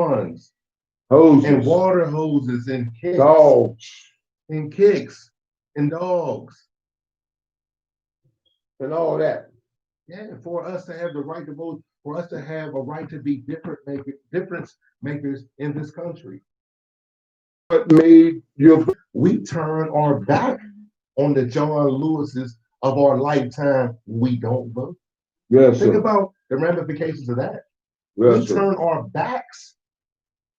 funds hoses, and water hoses and dogs, kicks and dogs. and all that. Yeah, for us to have the right to vote, for us to have a right to be difference makers in this country. What made your We turn our back on the John Lewis's of our lifetime. We don't vote. yes, Think sir. about the ramifications of that. We Yes, sir. turn our backs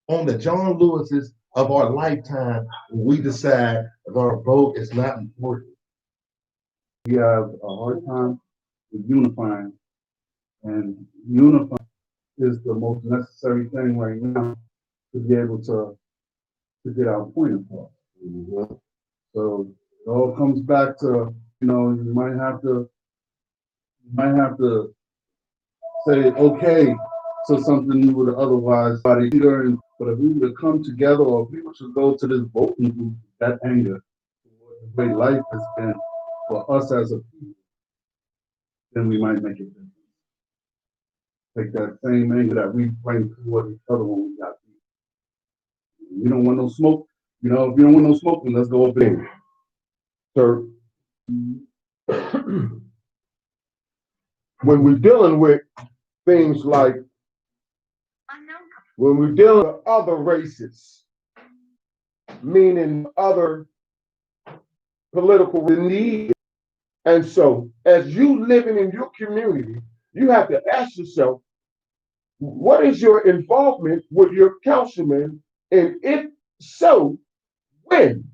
on the John Lewis's of our lifetime when we decide that our vote is not important. We have a hard time with unifying, and unifying is the most necessary thing right now to be able to get our point across. Mhm. So it all comes back to, you might have to say okay to something you would otherwise body anger. But if we were to come together, or if we were to go to this voting booth, that anger, the way life has been for us as a people, then we might make it different. Take that same anger that we bring toward each other when we got people. You don't want no smoke. If you don't want no smoke, then let's go up in. Sir, when we're dealing with things like when we're dealing with other races, meaning other political needs. And so, as you living in your community, you have to ask yourself, what is your involvement with your councilman? And if so, when?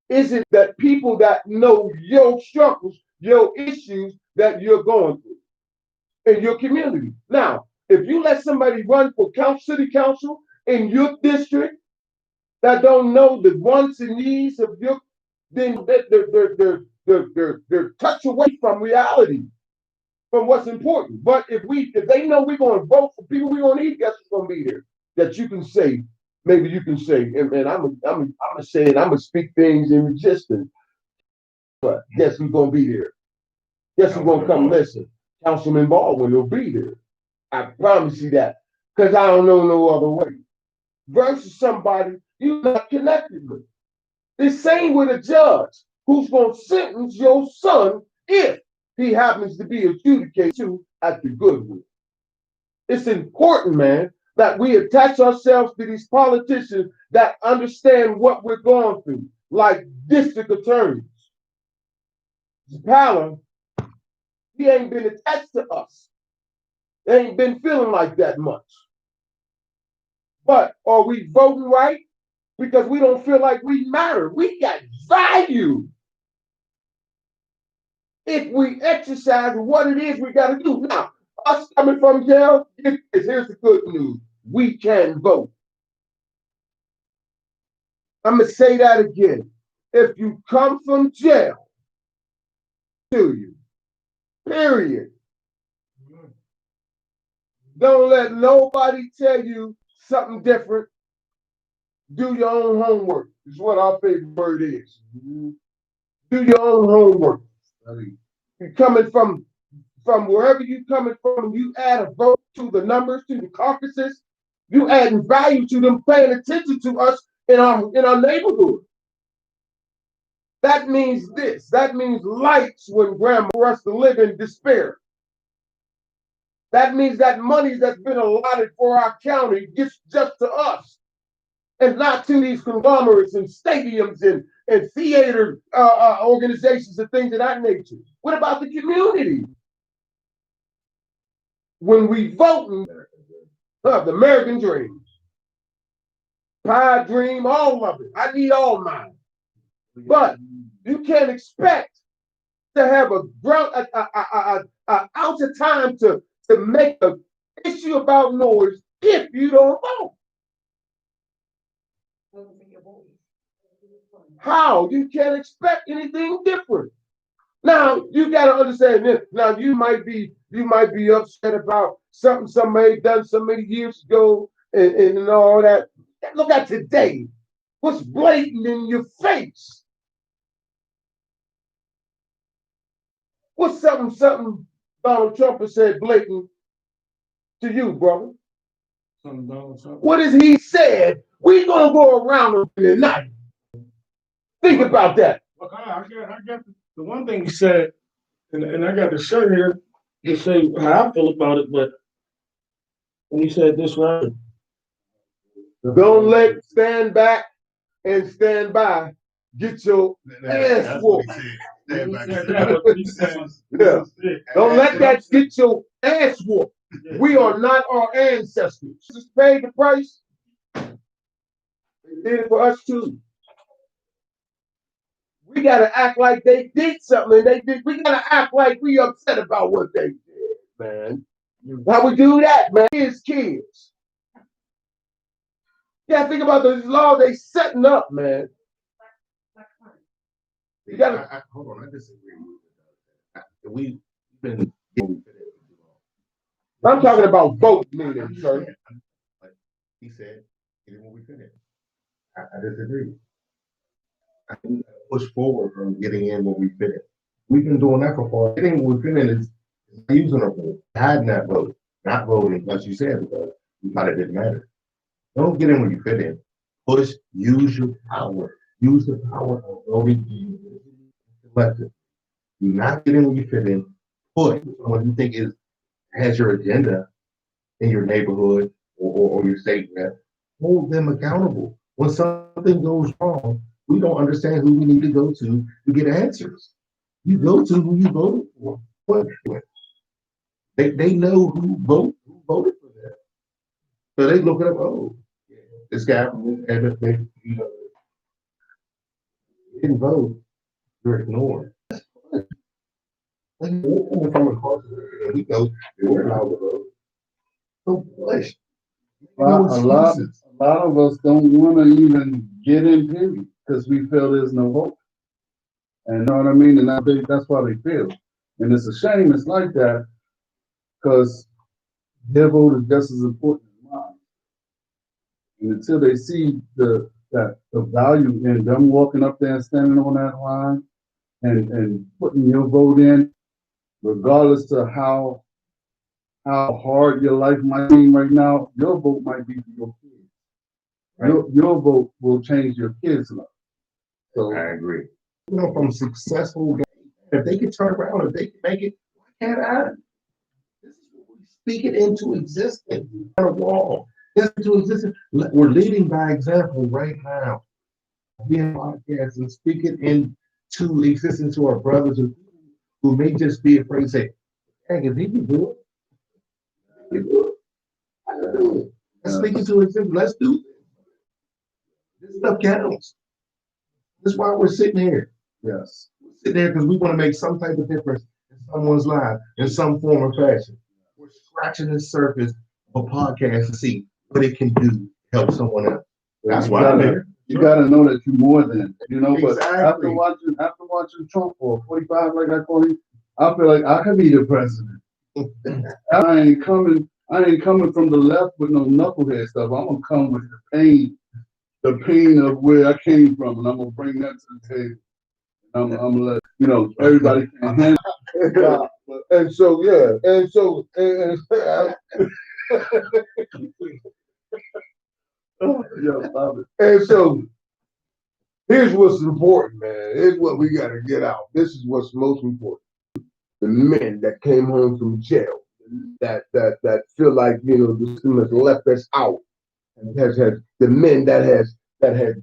Is it that people that know your struggles, your issues that you're going through in your community? Now, if you let somebody run for city council in your district that don't know the wants and needs of your, then they're touch away from reality, from what's important. But if they know we're going to vote for people we're going to need, guess what's going to be there that you can say. Maybe you can say, and I'm saying I'm gonna speak things in existence. But guess who's gonna be there? Guess who's gonna come listen? Councilman Baldwin will be there. I promise you that, because I don't know no other way. Versus somebody you're not connected with. The same with a judge who's gonna sentence your son if he happens to be adjudicated to at the Goodwood. It's important, man, that we attach ourselves to these politicians that understand what we're going through, like district attorneys. Zapala, he ain't been attached to us. They ain't been feeling like that much. But are we voting right? Because we don't feel like we matter. We got value if we exercise what it is we got to do. Now, us coming from jail, here's the good news. We can vote. I'm going to say that again. If you come from jail, to you, period. Don't let nobody tell you something different. Do your own homework, is what our favorite word is. Do your own homework. You're coming from wherever you're coming from, you add a vote to the numbers, to the caucuses, you adding value to them paying attention to us in our neighborhood. That means this. That means lights when grandma for us to live in despair. That means that money that's been allotted for our county gets just to us and not to these conglomerates and stadiums and theater organizations and things of that nature. What about the community? When we vote, the American dream, pie dream, all of it. I need all mine. But you can't expect to have a ounce of time to make an issue about noise if you don't vote. How? You can't expect anything different. Now you got to understand this. Now you might be upset about something somebody done so many years ago and all that. Look at today. What's blatant in your face? What's something Donald Trump has said blatant to you, brother? What is he said? We gonna go around him tonight. Think about that. Look, I got the one thing he said, and I got the shirt here to say how I feel about it, but when he said this right. Don't let stand back and stand by. Get your ass whooped. Stand back. Yeah. Don't let that get your ass whooped. We are not our ancestors. Just paid the price. They did it for us too. We gotta act like they did something. They did. We gotta act like we upset about what they did, man. How we do that, man? Kids. Yeah, think about those laws they setting up, man. You gotta hold on. I disagree with you. We've been. I'm talking about vote meetings, sir. Like he said, get it when we finish. I disagree. I think push forward from getting in when we finish. We've been doing that for far. Getting when we finish is using a vote, hiding that vote, not voting, like you said, because you thought it didn't matter. Don't get in when you fit in. Push, use your power. Use the power of voting collective. Do not get in when you fit in. Push when you think has your agenda in your neighborhood or your state rep. Hold them accountable. When something goes wrong, we don't understand who we need to go to get answers. You go to who you voted for. What? They know who voted for that. So they look it up, oh, this guy from this didn't vote, you're ignored. Like we're from incarcerated, he goes, we're allowed to vote. So push. A lot of us don't want to even get in period because we feel there's no hope. And you know what I mean? And that's why they feel. And it's a shame it's like that because their vote is just as important as mine. And until they see the value in them walking up there and standing on that line and putting your vote in, regardless of how hard your life might be right now, your vote might be for your kids. Right? Your vote will change your kids' life. So I agree. You know, from successful, if they can turn around, if they can make it, why can't I? This is what we speak it into existence. On a wall, into existence. We're leading by example right now. Being podcasts and speak it into existence to our brothers who may just be afraid to say, "Hey, if he can do it, he can do it. I can do it. Let's speak it to existence. Let's do it. This stuff counts. That's why we're sitting here." Yes. We're sitting there because we want to make some type of difference in someone's life in some form or fashion. We're scratching the surface of a podcast to see what it can do to help someone else. That's why I'm here. You got to know that you're more than, but exactly. after watching Trump for 45, like I call him, I feel like I could be the president. I ain't coming from the left with no knucklehead stuff. I'm gonna come with the pain of where I came from, and I'm gonna bring that to the table. I'm gonna let everybody can handle it. And so and so here's what's important, man. Here's what we gotta get out. This is what's most important. The men that came home from jail, that feel like the system has left us out, and has the men that has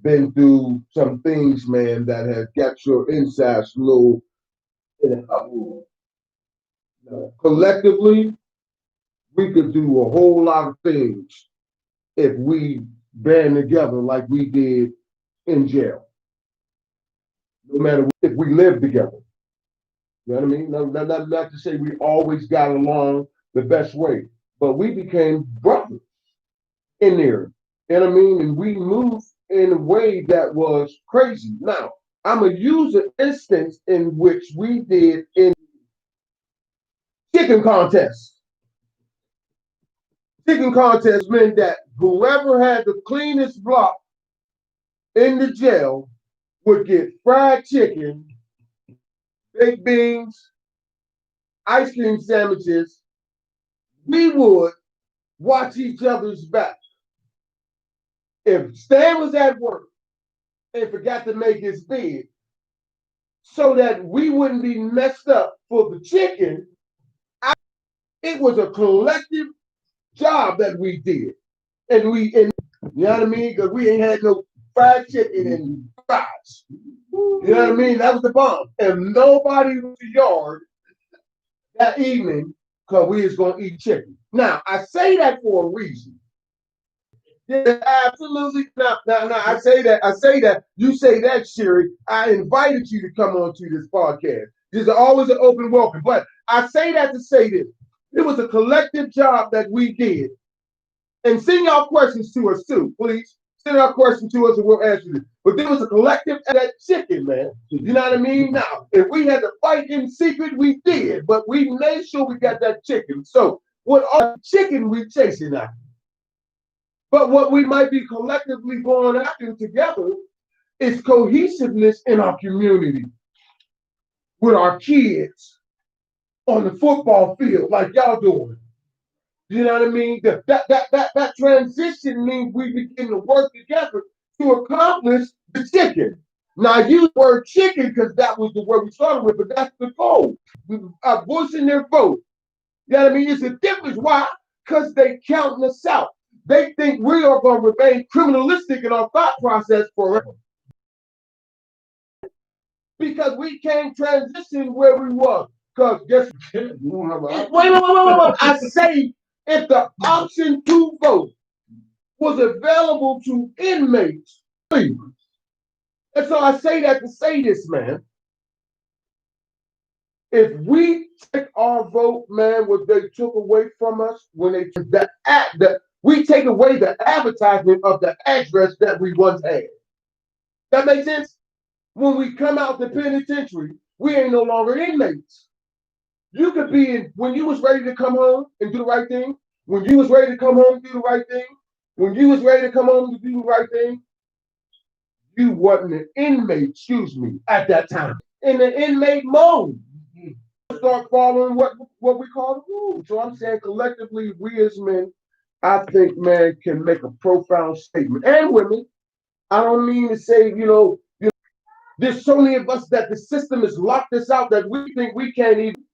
been through some things, man, that has got your insides a little in an uproar. Collectively, we could do a whole lot of things if we band together like we did in jail. No matter if we live together. You know what I mean? Not to say we always got along the best way, but we became brothers in there. You know what I mean? And we moved in a way that was crazy. Now, I'm going to use an instance in which we did in chicken contest. Chicken contest meant that whoever had the cleanest block in the jail would get fried chicken, baked beans, ice cream sandwiches. We would watch each other's back. If Stan was at work and forgot to make his bed so that we wouldn't be messed up for the chicken, it was a collective job that we did. And you know what I mean? Because we ain't had no fried chicken and fries. You know what I mean? That was the bomb. And nobody was in the yard that evening because we was going to eat chicken. Now, I say that for a reason. Yeah, absolutely. Now, I say that. You say that, Sherry. I invited you to come on to this podcast. There's always an open welcome. But I say that to say this. It was a collective job that we did. And send y'all questions to us too, please. Send our questions to us and we'll answer them. But there was a collective at that chicken, man. You know what I mean? Now, if we had to fight in secret, we did. But we made sure we got that chicken. So what all chicken we chasing after? But what we might be collectively going after together is cohesiveness in our community with our kids on the football field like y'all doing. You know what I mean? That transition means we begin to work together to accomplish the chicken. Now, I use the word chicken because that was the word we started with, but that's the goal. Voicing their vote. You know what I mean? It's a difference. Why? Because they counting us out. They think we are going to remain criminalistic in our thought process forever. Because we can't transition where we was. Because guess wait. I say if the option to vote was available to inmates, and so I say that to say this, man. If we take our vote, man, what they took away from us when they took we take away the advertisement of the address that we once had. That makes sense? When we come out the penitentiary, we ain't no longer inmates. You could be in when you was ready to come home and do the right thing. When you was ready to come home and do the right thing. When you was ready to come home to do the right thing, you wasn't an inmate, at that time. In the inmate mode. Start following what we call the rules. So I'm saying collectively, we as men, I think, man, can make a profound statement. And women, I don't mean to say, there's so many of us that the system has locked us out that we think we can't even.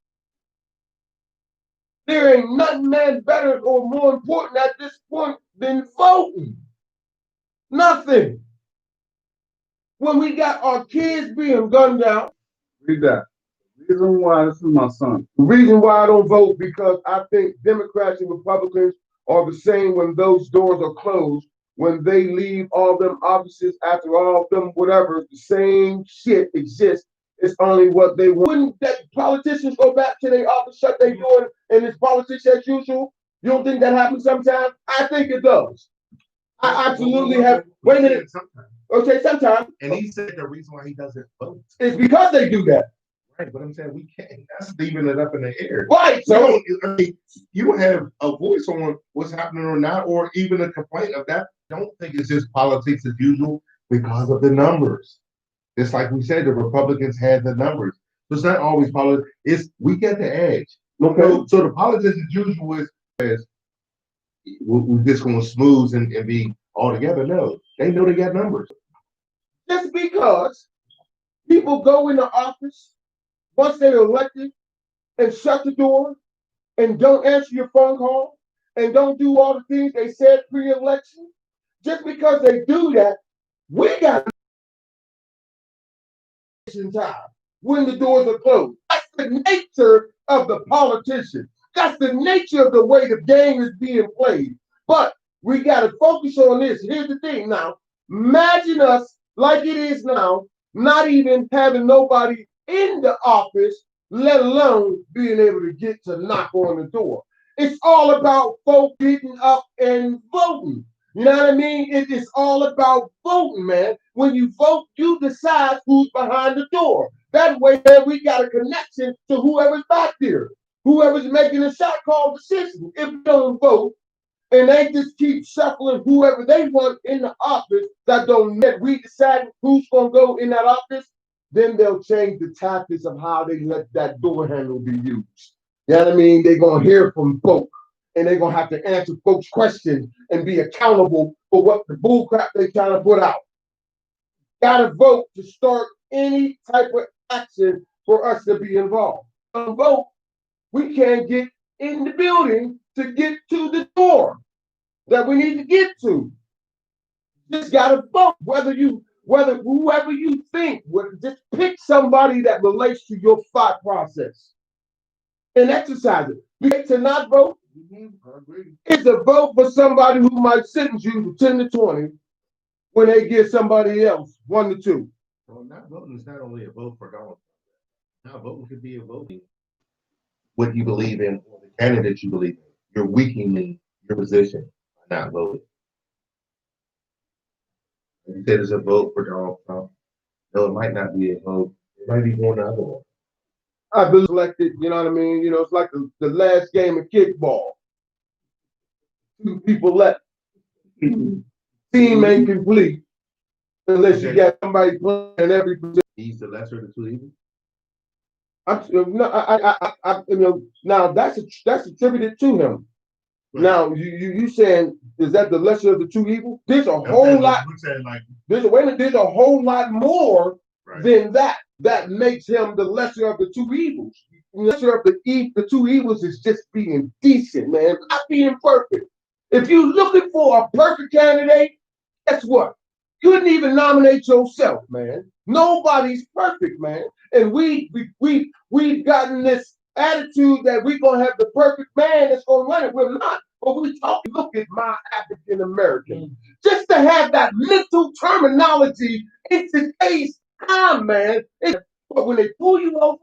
There ain't nothing, man, better or more important at this point than voting. Nothing. When we got our kids being gunned down. Read that. The reason why, this is my son. The reason why I don't vote because I think Democrats and Republicans are the same when those doors are closed. When they leave all them offices after all them whatever, the same shit exists. It's only what they want. Wouldn't that politicians go back to their office, shut their door, and it's politics as usual? You don't think that happens sometimes? I think it does. I absolutely have. Wait a minute. Okay, sometimes. And he said the reason why he doesn't vote is because they do that. Right, but I'm saying we can't. That's leaving it up in the air. Right. So you don't have a voice on what's happening or not, or even a complaint of that. I don't think it's just politics as usual because of the numbers. It's like we said, the Republicans had the numbers. So it's not always politics. It's we get the edge. Okay. So the politics as usual is we're just going to smooth and be all together. No, they know they got numbers. Just because people go into office once they're elected and shut the door and don't answer your phone call and don't do all the things they said pre-election, just because they do that, we got time when the doors are closed. That's the nature of the politician. That's the nature of the way the game is being played. But we got to focus on this. Here's the thing now. Imagine us like it is now, not even having nobody in the office, let alone being able to get to knock on the door. It's all about folks getting up and voting. You know what I mean? It is all about voting, man. When you vote, you decide who's behind the door. That way, man, we got a connection to whoever's back there, whoever's making a shot call decision. If you don't vote, and they just keep shuffling whoever they want in the office that don't let we decide who's going to go in that office, then they'll change the tactics of how they let that door handle be used. You know what I mean? They're going to hear from folk. and they're gonna have to answer folks' questions and be accountable for what the bull crap they trying to put out. Gotta vote to start any type of action for us to be involved. Vote, we can't get in the building to get to the door that we need to get to. Just gotta vote. Whether whoever you think, just pick somebody that relates to your thought process and exercise it. Because to not vote, I agree. it's a vote for somebody who might sentence you to 10 to 20 when they give somebody else 1 to 2. Well, not voting is not only a vote for Donald Trump. Now, voting could be a voting what you believe in or the candidate you believe in. You're weakening your position by not voting. If you said it's a vote for Donald Trump, no, it might not be a vote. It might be going the other way. I've been elected, you know what I mean? You know, it's like the last game of kickball. 2 people left. Team ain't complete unless you got somebody playing in every position. He's the lesser of the two evils. You know, now that's attributed to him. Right. Now you saying, is that the lesser of the 2 evils? There's a I'm whole saying, lot. we're saying like, There's a whole lot more right. than that makes him the lesser of the 2 evils. The lesser of the 2 evils is just being decent, man, not being perfect. If you're looking for a perfect candidate, guess what? You couldn't even nominate yourself, man. Nobody's perfect, man. And we've gotten this attitude that we're gonna have the perfect man that's gonna run it. We're not. But we talk. Look at my African American. Just to have that mental terminology in today's time, man. But when they pull you over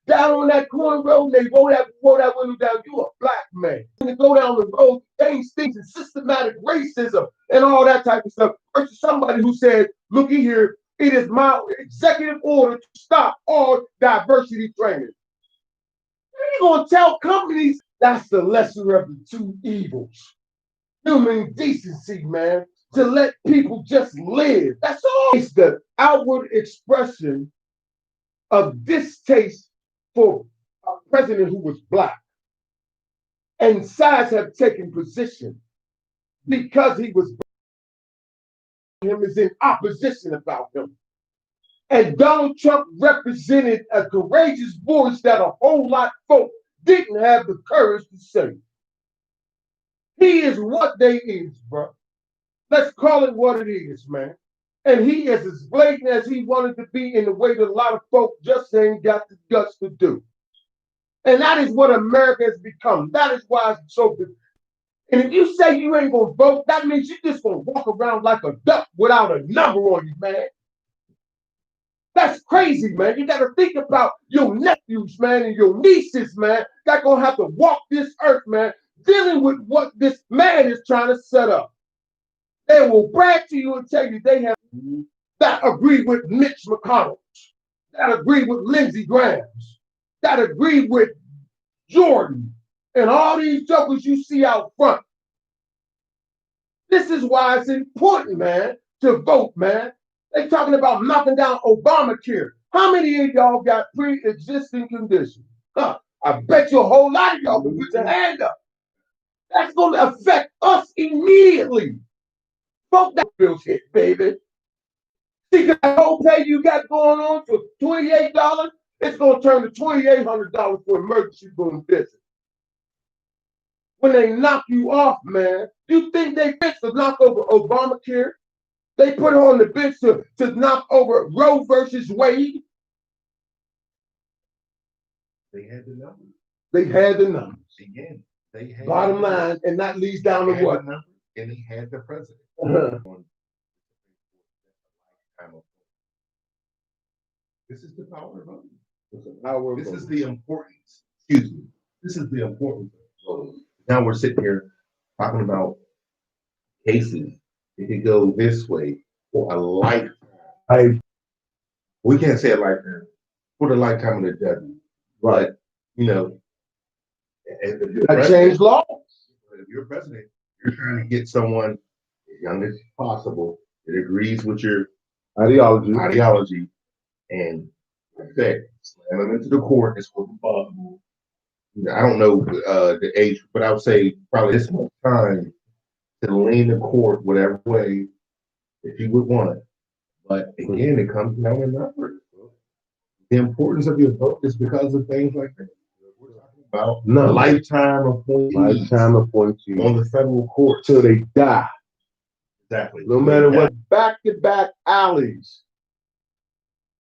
down on that corner road, they roll that window down. You a black man. When they go down the road, things and systematic racism and all that type of stuff. Versus somebody who said, "Looky here, it is my executive order to stop all diversity training." You're gonna tell companies that's the lesser of the 2 evils. Human decency, man, to let people just live. That's all. It's the outward expression of distaste for a president who was black. And sides have taken position because he was black. Him is in opposition about him. And Donald Trump represented a courageous voice that a whole lot of folks didn't have the courage to say. He is what they is, bro. Let's call it what it is, man. And he is as blatant as he wanted to be in the way that a lot of folks just ain't got the guts to do. And that is what America has become. That is why it's so good. And if you say you ain't gonna vote, that means you just gonna walk around like a duck without a number on you, man. That's crazy, man. You gotta think about your nephews, man, and your nieces, man, that gonna have to walk this earth, man, dealing with what this man is trying to set up. They will brag to you and tell you they have that agree with Mitch McConnell, that agree with Lindsey Graham, that agree with Jordan, and all these jokers you see out front. This is why it's important, man, to vote, man. They talking about knocking down Obamacare. How many of y'all got pre-existing conditions? Huh? I bet you a whole lot of y'all can put your hand up. That's going to affect us immediately. Vote that bills hit, baby. See that whole pay you got going on for $28, it's going to turn to $2,800 for emergency room visit. When they knock you off, man, you think they fix to knock over Obamacare? They put her on the bench to knock over Roe versus Wade. They had the numbers. They had the numbers. Again, they had Bottom line, and that leads down to what? And they had the president. This is the power of voting. This is the importance. Excuse me. This is the importance of voting. Now we're sitting here talking about cases. It could go this way for a lifetime. We can't say a lifetime. For the lifetime of the judge. But, you know, I changed laws. If you're president, you're trying to get someone as young as possible that agrees with your ideology, and like I said, slam them into the court as quick as possible. I don't know the age, but I would say probably this much time to lean the court whatever way if you would want it. But again, it comes down to numbers. The importance of your vote is because of things like that. We're talking about lifetime appointees on the federal court till they die. Exactly. No matter what, back-to-back alleys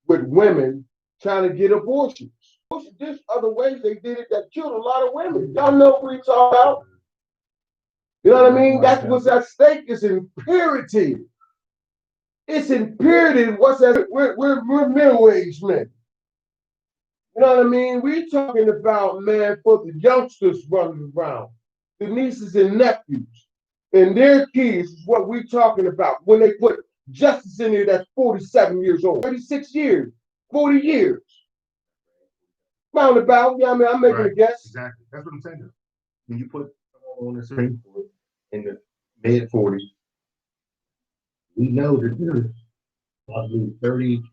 with women trying to get abortions. There's other ways they did it that killed a lot of women. Y'all know what we're talking about. You know what I mean? That's what's at stake. It's imperative. It's imperative. What's that? We're middle-aged men. You know what I mean? We're talking about, man, for the youngsters running around, the nieces and nephews, and their kids is what we're talking about. When they put justice in there that's 47 years old, 36 years, 40 years. Roundabout, you know what I mean? I'm making a guess. Exactly. That's what I'm saying. When you put someone on the Supreme Court in the mid-40s, we know that there's probably 30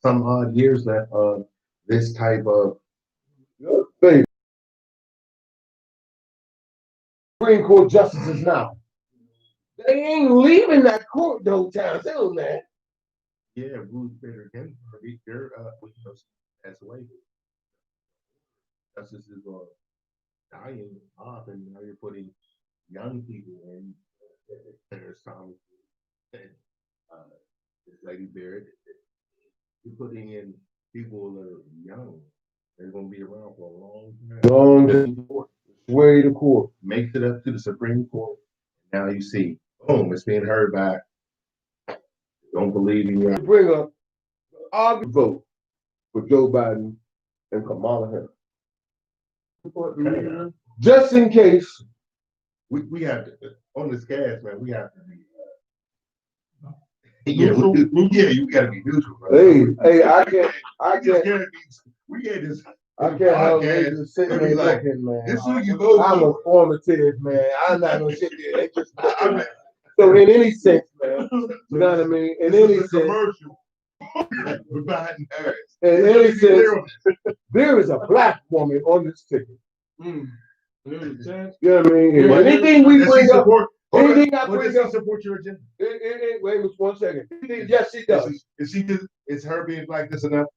some odd years left of this type of thing. Supreme Court justices now. They ain't leaving that court no time soon, man. Yeah, Ruth Bader Ginsburg, they're as away. Justices are dying off, and now you're putting young people in. There's Thomas and this lady Barrett. You're putting in people that are young. They're going to be around for a long time. Way to court. Makes it up to the Supreme Court. Now you see, boom, it's being heard back. Don't believe in you. Bring up argue vote for Joe Biden and Kamala Harris. Just in case. We have to, on this gas, man, we have to be. You gotta be neutral, bro. Hey, I can't help but sit there looking, man. This who you vote I'm for. a formative, man. I'm not gonna sit there. They just so in any sense, man, you know what I mean? In any sense, commercial. Biden Harris. In any sense, there is a black woman on this ticket. You know what I mean? Anything we bring up, anything I bring up, support your agenda. Wait just 1 second. Yes, she does. Is her being black this enough?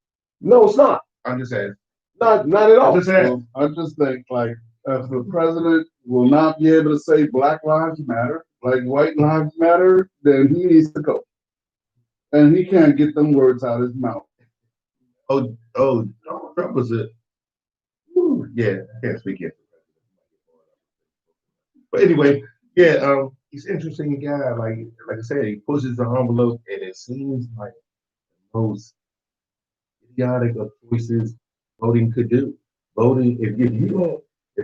No, it's not. I'm just saying. Not at all. I just think, like, if the president will not be able to say Black Lives Matter, like white lives matter, then he needs to go. And he can't get them words out of his mouth. Oh, Trump was a, yeah, I can't speak yet. But anyway, yeah, he's an interesting guy. Like I said, he pushes the envelope, and it seems like the most idiotic of choices voting could do. Voting, if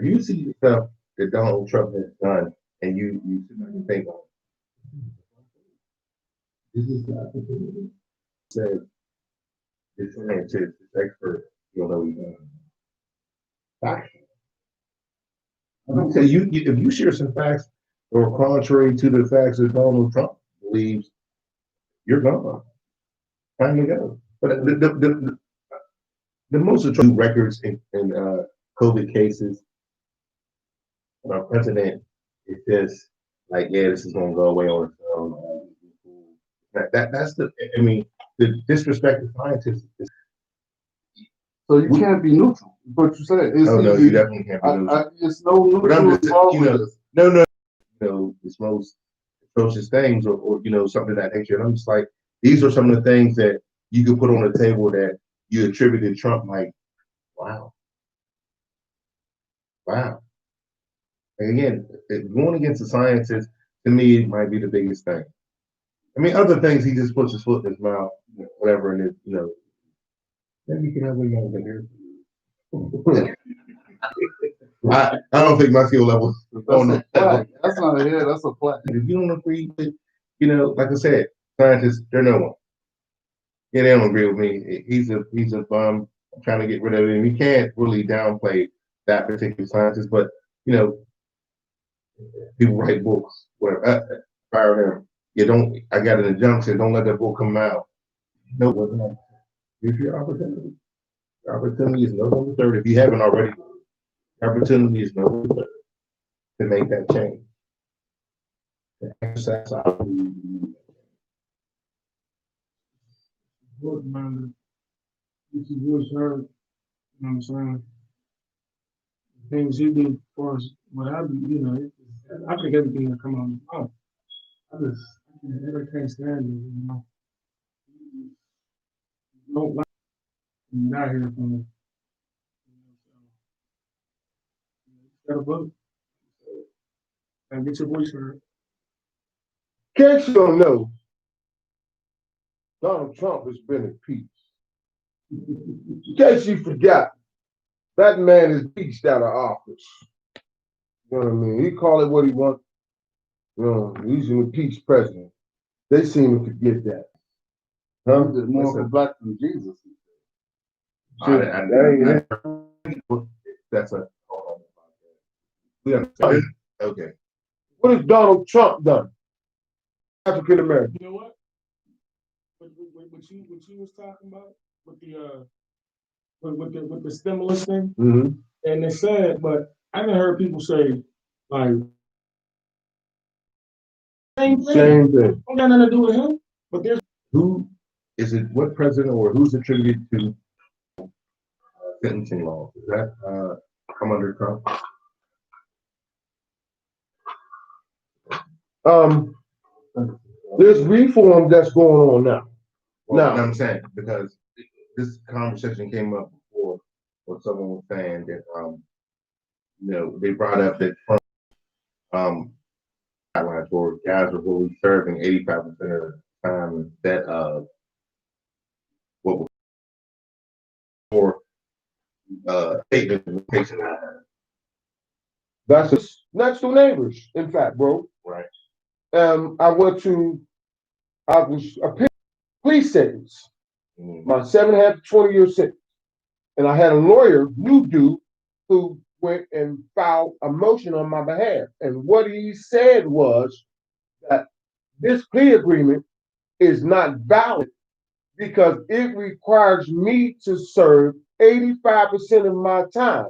you see the stuff that Donald Trump has done, and you sit back and think, this is the opportunity. Said this scientist, this expert, you know, facts. So if you share some facts that are contrary to the facts that Donald Trump believes, you're gone. Time to go. But the most true records in COVID cases, our president is just like, yeah, this is gonna go away on its own. That's the disrespect to scientists. So you can't be neutral. But you said You definitely can't be neutral. It's no neutral involved with this. No. It's most atrocious things, or something of that nature. And I'm just like, these are some of the things that you could put on the table that you attributed to Trump. Like, wow. And again, going against the scientists, to me, it might be the biggest thing. I mean, other things, he just puts his foot in his mouth, whatever, and maybe you can have a over here. I don't think my skill level. That's not a head, that's a flat. If you don't agree with, like I said, scientists, they're no one. Yeah, they don't agree with me. He's a bum. I'm trying to get rid of him. You can't really downplay that particular scientist, but people write books. Whatever. Fire him. I got an injunction. Don't let that book come out. No, here's your opportunity. Your opportunity is November 3rd if you haven't already. Opportunity is no to make that change. To exercise our Good man. This is what's heard. You know what I'm saying? Things he did for us, what I do, you know, I think everything that come out of his mouth. I can't stand it, you know. Don't like you not hear from him. Gotta vote. And get your voice heard. In case you don't know, Donald Trump has been impeached. In case you forgot, that man is impeached out of office. You know what I mean? He call it what he wants. You know, he's an impeached president. They seem to forget that. Huh? More for black than Jesus. That's a hold on. We understand. Okay. What has Donald Trump done? African American. You know what? What you was talking about with the with the stimulus thing, Mm-hmm. and they said, but I haven't heard people say like same thing. Same thing. Don't got nothing to do with him. But there's Who is it? What president or who's attributed to sentencing law? Does that come under Trump? There's reform that's going on now. Well, Now, I'm saying because this conversation came up before, where someone was saying that you know, they brought up that Trump guidelines for guys are really serving 85% of the time instead of what was for state implementation. that's just next door neighbors, in fact, bro. Right. I was a police sentence, my 7.5 to 20-year sentence. And I had a lawyer, new dude, who went and filed a motion on my behalf. And what he said was that this plea agreement is not valid because it requires me to serve 85% of my time.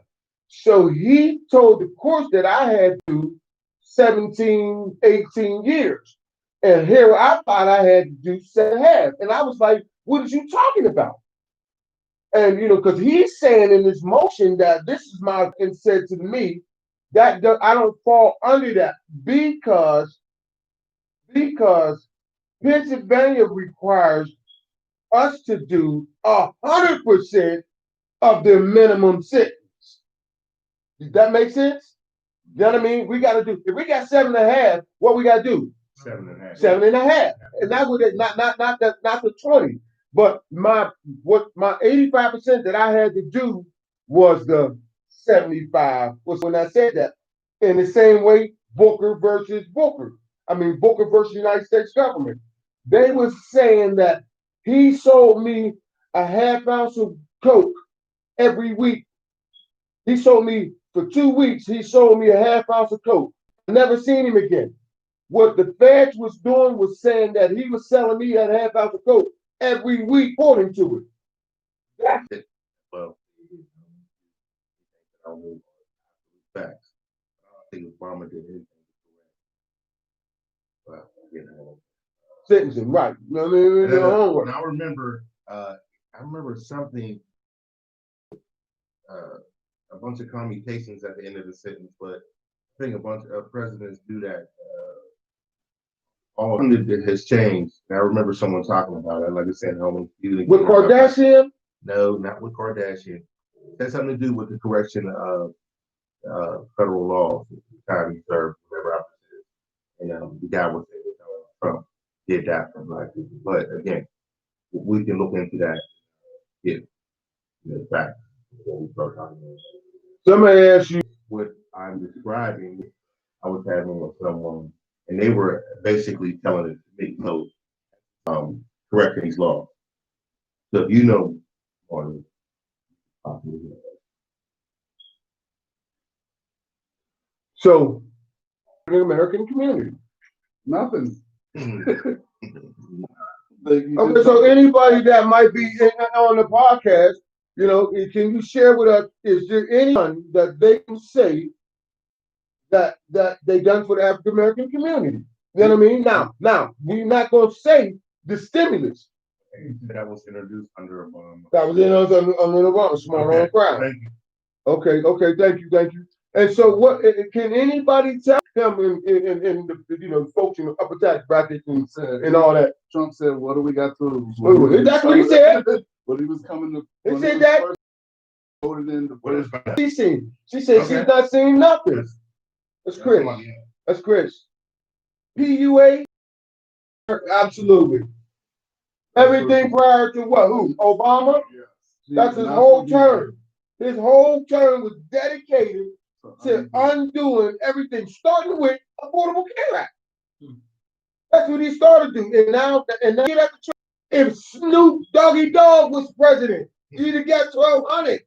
So he told the court that I had to do 17, 18 years. And here I thought I had to do 7.5. And I was like, what are you talking about? And, you know, because he's saying in this motion that this is my, and said to me that I don't fall under that because Pennsylvania requires us to do 100% of the minimum sentence. Does that make sense? You know what I mean? We got to do, if we got 7.5, what we got to do? 7.5. 7.5. And that would not the 20. But my 85% that I had to do was the 75. Was when I said that. In the same way, Booker versus Booker. I mean Booker versus United States government. They was saying that he sold me a half ounce of coke every week. He sold me for 2 weeks. He sold me a half ounce of coke. Never seen him again. What the feds was doing was saying that he was selling me a half ounce of coke every week, according to it. That's it. Well, I don't know facts. I think Obama did anything correct. But you know, Sentencing, right? You know what I mean? and I remember something. A bunch of commutations at the end of the sentence, but I think a bunch of presidents do that. All of it has changed. And I remember someone talking about it. Like I said, with Kardashian? No, not with Kardashian. It has something to do with the correction of federal laws, time you serve, whatever opposite is. And the guy was saying Trump did that for black people. But again, we can look into that if the fact before we start talking about it. Somebody asked you what I'm describing. I was having with someone, and they were basically telling it to me, so correcting these laws. So if you know on so the American community. Nothing. Okay, so anybody that might be on the podcast, You know, can you share with us, is there anyone that they can say that they done for the African American community? You know what I mean? Now, we're not gonna say the stimulus. That was introduced under Obama. That was in under the Obama, smart on crowd. Thank you. Okay, thank you. And so, what can anybody tell them in the folks in the upper tax bracket and all that? Trump said, "What do we got to lose?" That's what he said. When he was coming to, He said that. Voted in the What is that? She seen. She said she's not seeing nothing. That's Chris. That's Chris. PUA. Absolutely. Everything prior to what? Who? Obama. That's his whole term. His whole term was dedicated to undoing everything, starting with Affordable Care Act. That's what he started doing. And now if Snoop Doggy Dogg was president, he'd have got 1,200.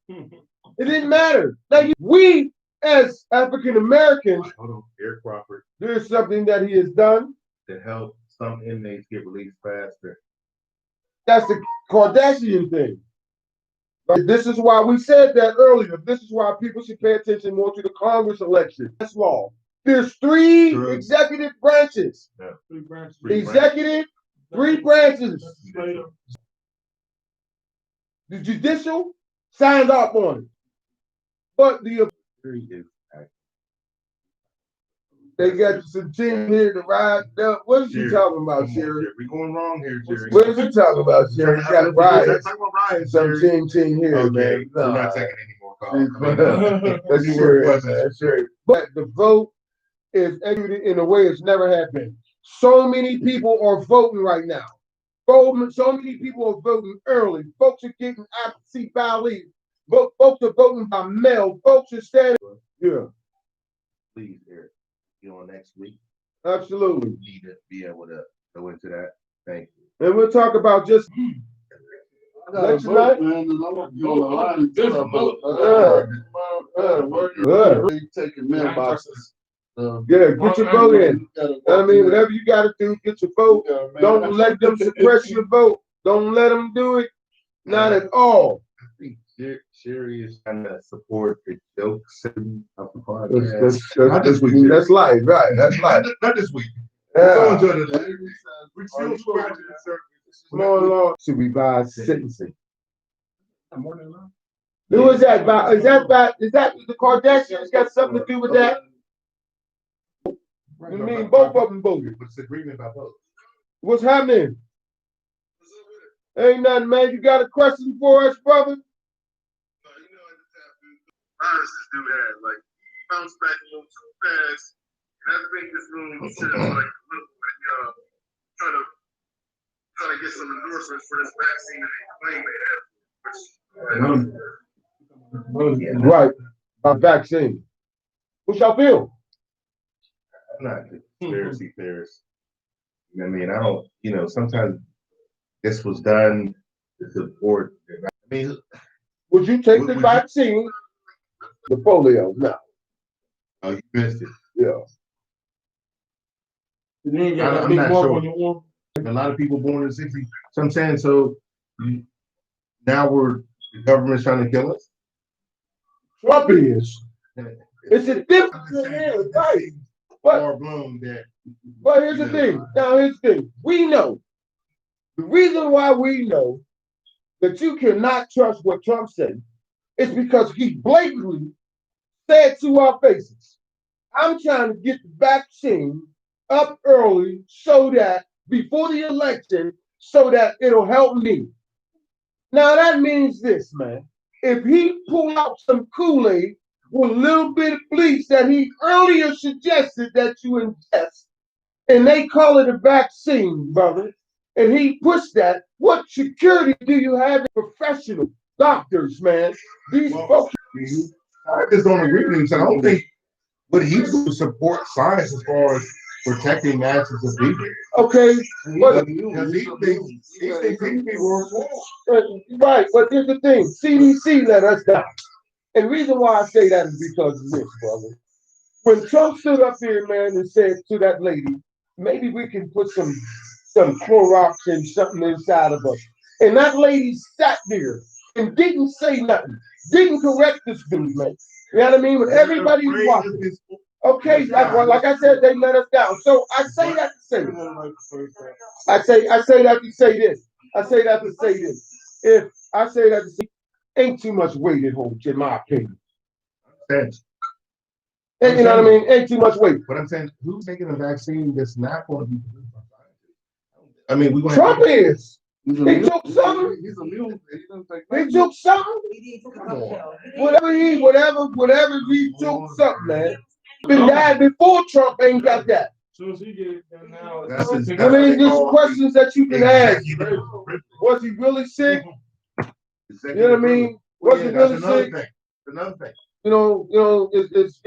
It didn't matter. Now we as African Americans, Eric Crawford, there's something that he has done to help some inmates get released faster. That's the Kardashian thing. This is why we said that earlier. This is why people should pay attention more to the Congress election. That's law. There's three executive branches. Yeah. Three branches. Executive, three branches. The judicial signed off on it. But they got some team here to ride. What is she talking about, Sherry? We're going wrong here, Jerry. What is she talking about, Sherry? You got to ride. Some team here, Okay, man. we're not taking any more calls. That's Sherry. But the vote is executed in a way it's never had been. So many people are voting right now. So many people are voting early. Folks are getting absentee ballot. Folks are voting by mail. Folks are standing. Yeah. Please, Eric, on next week. Absolutely. We need to be able to go into that. Thank you. And we'll talk about just next night, man, and I want to be on the line and do a vote. Taking mailboxes. Yeah, get your vote in. I mean, whatever you got to do, get your vote. Don't let them suppress your vote. Don't let them do it. Not at all. I think Sherry is trying to support the jokes of the party. That's life, right? That's life. Not this week. Yeah. We're still scratching the surface. Lord, to revise sentencing. Who is that about? Is that the Kardashians got something to do with that? You mean both of them voted? What's the agreement about both? What's happening? Ain't nothing, man. You got a question for us, brother? Viruses do have, like, bounce back a little too fast. And I think this room was just like, trying to get some endorsements for this vaccine that they claim they have. Right, about vaccine. What y'all feel? I'm not a conspiracy theorist. I mean, I don't, sometimes this was done to support. I mean, would you take the vaccine? The polio, no. Oh, you missed it. Yeah. I'm not sure. A lot of people born in the 60s. So I'm saying, now the government's trying to kill us? Trump is. It's a different right. But here's the thing. Now here's the thing. We know. The reason why we know that you cannot trust what Trump said is because he blatantly said to our faces, I'm trying to get the vaccine up early so that before the election, so that it'll help me. Now that means this, man. If he pull out some Kool-Aid with a little bit of bleach that he earlier suggested that you ingest, and they call it a vaccine, brother, and he pushed that, what security do you have in professional doctors, man? These folks. I just don't agree with him. I don't think what he do support science as far as protecting masses of people. Okay, but he thinks people are wrong. Right, but here's the thing: CDC let us down. And the reason why I say that is because of this, brother. When Trump stood up here, man, and said to that lady, maybe we can put some Clorox and something inside of us. And that lady sat there and didn't say nothing, didn't correct this dude, man. You know what I mean? When everybody's watching. Okay, like I said, they let us down. So I say that to say this. I say that to say this. I say that to say this. If I say that to say, ain't too much weight it holds, in my opinion. Thanks. And you know what I mean? Ain't too much weight. But I'm saying, who's taking a vaccine that's not going to be produced by scientists? I mean, we're going to Trump is. He took something. He's a mule. He took something. Whatever he took something, man. Been died before Trump ain't got that. So as he get it done now, I mean, just questions that you can ask. Was he really sick? You know what I mean? Was he really sick? Another thing. It's